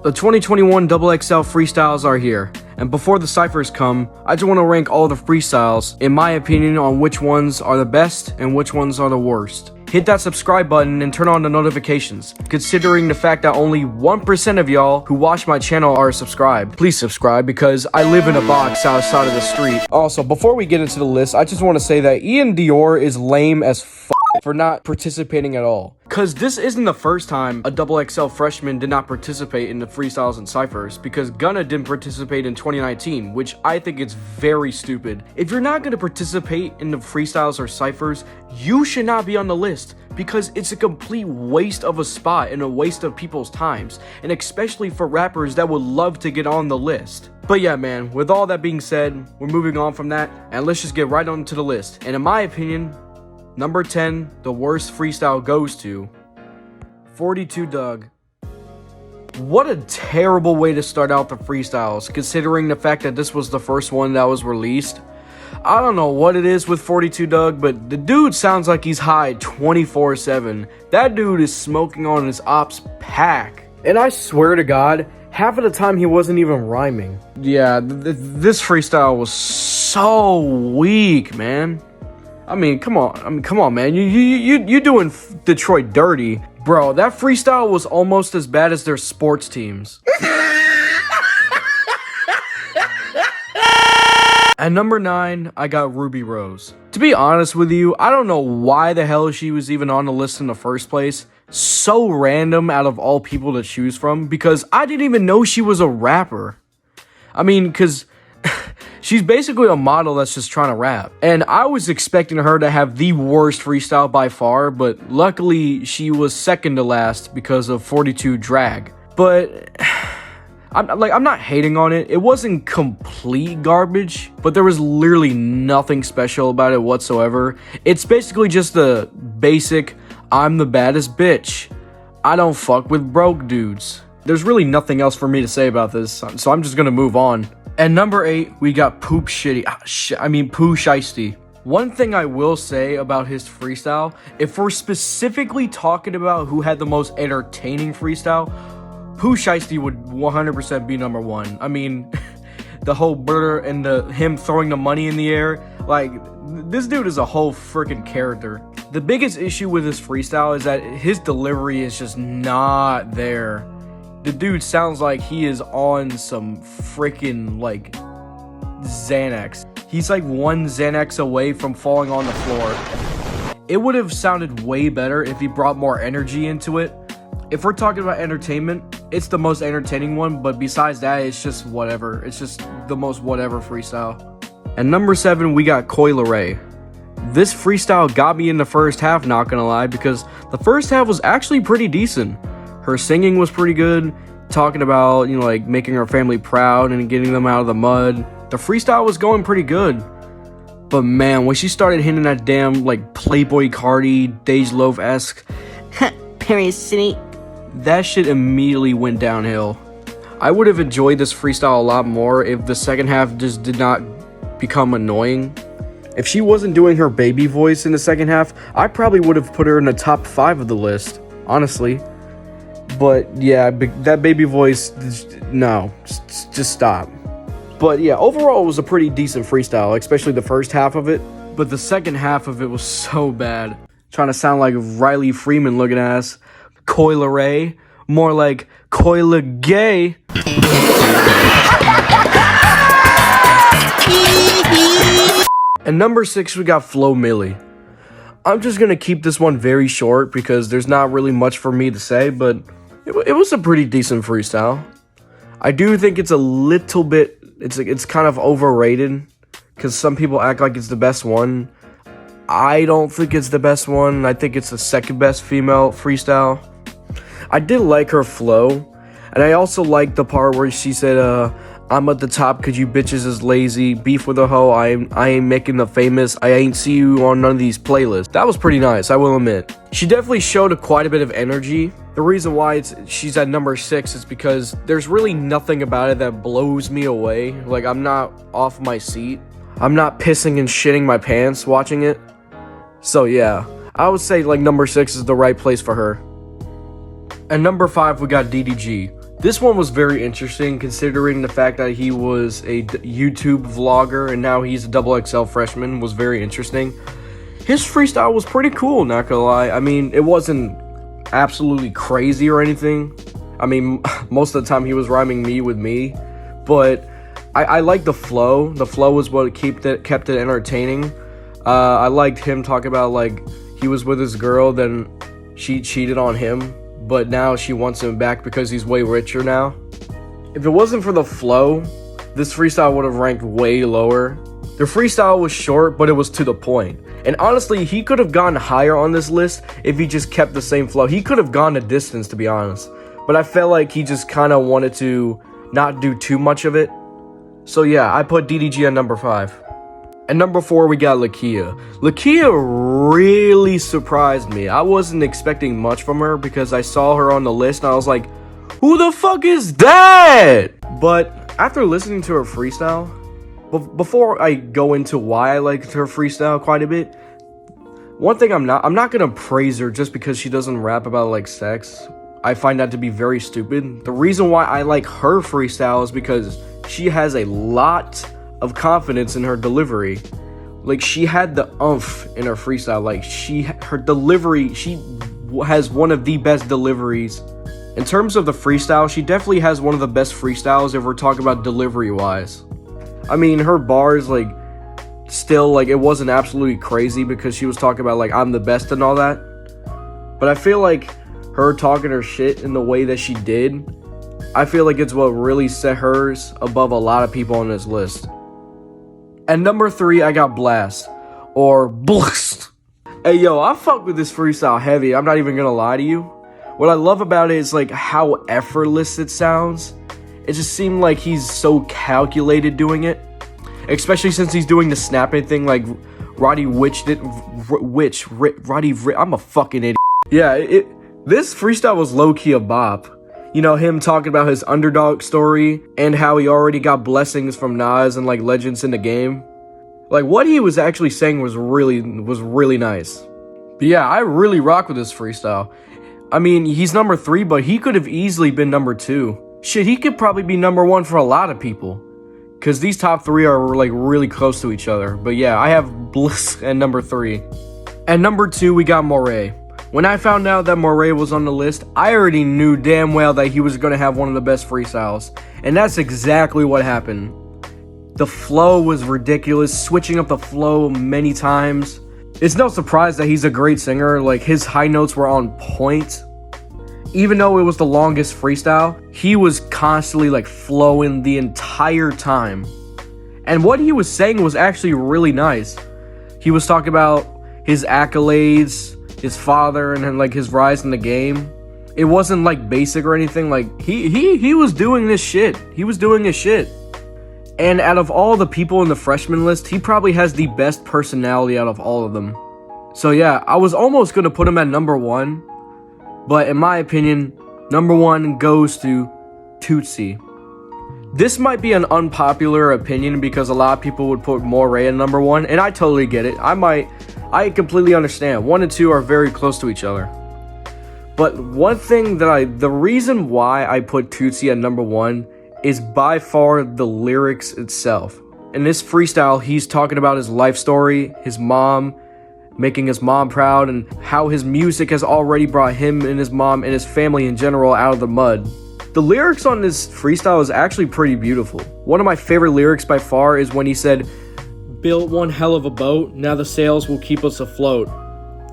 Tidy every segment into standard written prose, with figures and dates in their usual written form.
The 2021 XXL freestyles are here, and before the ciphers come, I just want to rank all the freestyles, in my opinion, on which ones are the best and which ones are the worst. Hit that subscribe button and turn on the notifications, considering the fact that only 1% of y'all who watch my channel are subscribed. Please subscribe because I live in a box outside of the street. Also, before we get into the list, I just want to say that Ian Dior is lame as f for not participating at all. Cause this isn't the first time a XXL freshman did not participate in the freestyles and ciphers, because Gunna didn't participate in 2019, which I think is very stupid. If you're not gonna participate in the freestyles or ciphers, you should not be on the list, because it's a complete waste of a spot and a waste of people's times, and especially for rappers that would love to get on the list. But yeah, man, with all that being said, we're moving on from that, and let's just get right on to the list. And in my opinion, number 10, the worst freestyle goes to 42 Doug. What a terrible way to start out the freestyles, considering the fact that this was the first one that was released. I don't know what it is with 42 Doug, but the dude sounds like he's high 24/7. That dude is smoking on his ops pack. And I swear to God, half of the time he wasn't even rhyming. Yeah, this freestyle was so weak, man. I mean, come on, man. You doing Detroit dirty. Bro, that freestyle was almost as bad as their sports teams. At number 9, I got Ruby Rose. To be honest with you, I don't know why the hell she was even on the list in the first place. So random out of all people to choose from, because I didn't even know she was a rapper. I mean, because she's basically a model that's just trying to rap. And I was expecting her to have the worst freestyle by far, but luckily she was second to last because of 42 Drag. But I'm not hating on it. It wasn't complete garbage, but there was literally nothing special about it whatsoever. It's basically just the basic, I'm the baddest bitch. I don't fuck with broke dudes. There's really nothing else for me to say about this, so I'm just gonna move on. At number 8, we got Pooh Shiesty. One thing I will say about his freestyle, if we're specifically talking about who had the most entertaining freestyle, Pooh Shiesty would 100% be number 1. I mean, the whole murder and him throwing the money in the air, like, this dude is a whole freaking character. The biggest issue with his freestyle is that his delivery is just not there. The dude sounds like he is on some freaking, like, Xanax. He's like one Xanax away from falling on the floor. It would have sounded way better if he brought more energy into it. If we're talking about entertainment, it's the most entertaining one, but besides that, it's just whatever. It's just the most whatever freestyle. At number 7, we got Coi Leray. This freestyle got me in the first half, not gonna lie, because the first half was actually pretty decent. Her singing was pretty good, talking about, you know, like making her family proud and getting them out of the mud. The freestyle was going pretty good. But man, when she started hitting that damn, like, Playboy Cardi, Dej Loaf-esque, Paris City, that shit immediately went downhill. I would have enjoyed this freestyle a lot more if the second half just did not become annoying. If she wasn't doing her baby voice in the second half, I probably would have put her in the top 5 of the list, honestly. But yeah, that baby voice, no, just stop. But yeah, overall it was a pretty decent freestyle, especially the first half of it. But the second half of it was so bad. Trying to sound like Riley Freeman looking ass. Coi Leray, more like Coi Le Gay. And number 6, we got Flo Milli. I'm just gonna keep this one very short because there's not really much for me to say, but it was a pretty decent freestyle. I do think it's a little bit, it's kind of overrated because some people act like it's the best one. I don't think it's the best one. I think it's the second best female freestyle. I did like her flow, and I also liked the part where she said, I'm at the top cause you bitches is lazy. Beef with a hoe, I ain't making the famous. I ain't see you on none of these playlists. That was pretty nice, I will admit. She definitely showed quite a bit of energy. The reason why she's at number 6 is because there's really nothing about it that blows me away. Like, I'm not off my seat. I'm not pissing and shitting my pants watching it. So yeah, I would say like number 6 is the right place for her. At number 5, we got DDG. This one was very interesting considering the fact that he was a YouTube vlogger and now he's a XXL freshman. Was very interesting. His freestyle was pretty cool, not gonna lie. I mean, it wasn't absolutely crazy or anything. I mean, most of the time he was rhyming me with me, but I liked the flow. The flow was what kept it entertaining. I liked him talking about like he was with his girl, then she cheated on him, but now she wants him back because he's way richer now. If it wasn't for the flow, this freestyle would have ranked way lower. The freestyle was short, but it was to the point. And honestly, he could have gone higher on this list if he just kept the same flow. He could have gone a distance, to be honest. But I felt like he just kind of wanted to not do too much of it. So yeah, I put DDG at number 5. At number 4, we got Lakia. Lakia really surprised me. I wasn't expecting much from her because I saw her on the list and I was like, who the fuck is that? But after listening to her freestyle, before I go into why I liked her freestyle quite a bit, one thing I'm not gonna praise her just because she doesn't rap about like sex. I find that to be very stupid. The reason why I like her freestyle is because she has a lot of confidence in her delivery. Like, she had the oomph in her freestyle. Like, her delivery, she has one of the best deliveries. In terms of the freestyle, she definitely has one of the best freestyles if we're talking about delivery wise. I mean, her bars, like, still, like, it wasn't absolutely crazy because she was talking about, like, I'm the best and all that. But I feel like her talking her shit in the way that she did, I feel like it's what really set hers above a lot of people on this list. At number 3, I got Blast, or Blast. Hey, yo, I fuck with this freestyle heavy. I'm not even gonna lie to you. What I love about it is, like, how effortless it sounds. It just seemed like he's so calculated doing it. Especially since he's doing the snapping thing like Roddy Rich did. I'm a fucking idiot. Yeah, this freestyle was low-key a bop. You know, him talking about his underdog story and how he already got blessings from Nas and like legends in the game. Like, what he was actually saying was really nice. But yeah, I really rock with this freestyle. I mean, he's number 3, but he could have easily been number 2. Shit, he could probably be number 1 for a lot of people. Because these top 3 are like really close to each other. But yeah, I have Bliss at number 3. At number 2, we got Moray. When I found out that Moray was on the list, I already knew damn well that he was going to have one of the best freestyles. And that's exactly what happened. The flow was ridiculous, switching up the flow many times. It's no surprise that he's a great singer. Like, his high notes were on point. Even though it was the longest freestyle, he was constantly like flowing the entire time. And what he was saying was actually really nice. He was talking about his accolades, his father, and then like his rise in the game. It wasn't like basic or anything. Like, he was doing this shit. He was doing his shit. And out of all the people in the freshman list, he probably has the best personality out of all of them. So yeah, I was almost gonna put him at number 1, but in my opinion, number 1 goes to Tootsie. This might be an unpopular opinion because a lot of people would put Moray at number 1, and I totally get it. I completely understand. 1 and 2 are very close to each other. But one thing the reason why I put Tootsie at number 1 is by far the lyrics itself. In this freestyle, he's talking about his life story, his mom, making his mom proud, and how his music has already brought him and his mom and his family in general out of the mud. The lyrics on this freestyle is actually pretty beautiful. One of my favorite lyrics by far is when he said, "Built one hell of a boat, now the sails will keep us afloat."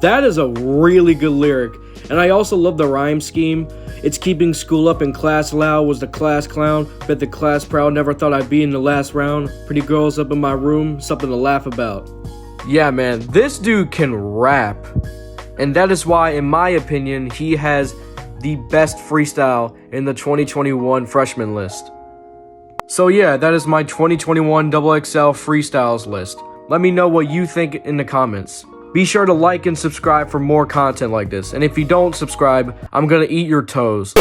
That is a really good lyric, and I also love the rhyme scheme. It's keeping school up and class loud, was the class clown, bet the class proud, never thought I'd be in the last round. Pretty girls up in my room, something to laugh about. Yeah, man, this dude can rap, and that is why, in my opinion, he has the best freestyle in the 2021 freshman list. So yeah, that is my 2021 XXL freestyles list. Let me know what you think in the comments. Be sure to like and subscribe for more content like this. And if you don't subscribe, I'm gonna eat your toes.